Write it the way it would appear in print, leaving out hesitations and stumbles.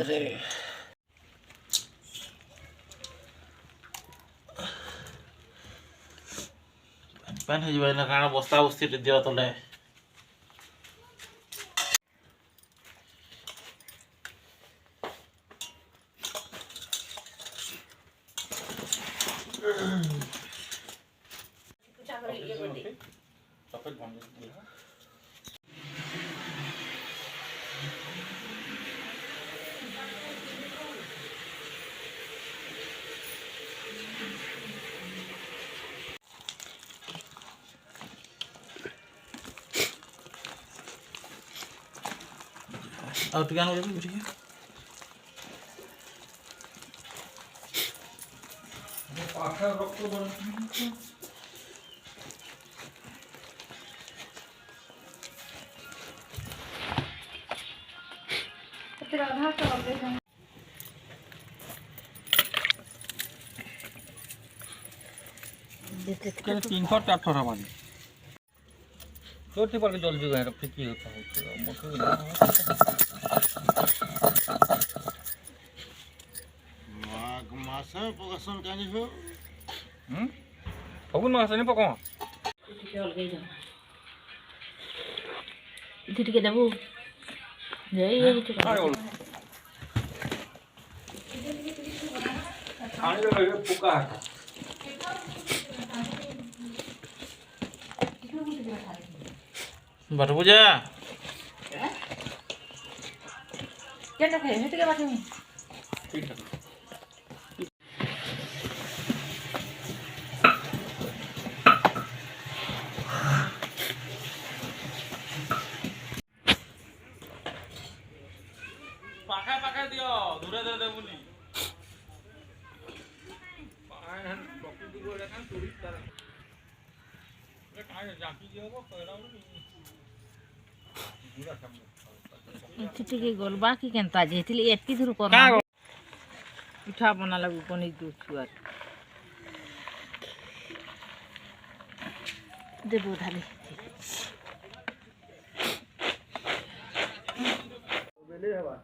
রে প্যান হয়ে যাবে না কারণ বস্তা বস্তি দেওয়া তলে ଆଉ ଟିକେ ଆଣିବ ଟିକେ ପାଖା ରକ୍ତ तीन सौ 400 हमारी छोटी पर जल जुगा है फिकी होता है माघ मास पकसन कानी हो फगुन मास नहीं पको इधर के दबो जय ये खाने लगे पुका बाटो पूजा क्या ना खाए हेते के बाटो में ठीक है पाखा पाखा दियो दूरे दूरे देबुनी पाखा प्रकृति को देखा चोरी कर ये काय जाकी दियो को कहराउ ठीक गोल बाकी केनता जेतिले एत्ती दूर कर पिठा बना लागू कोनी दूर छुआ देबो धाले बेले हवा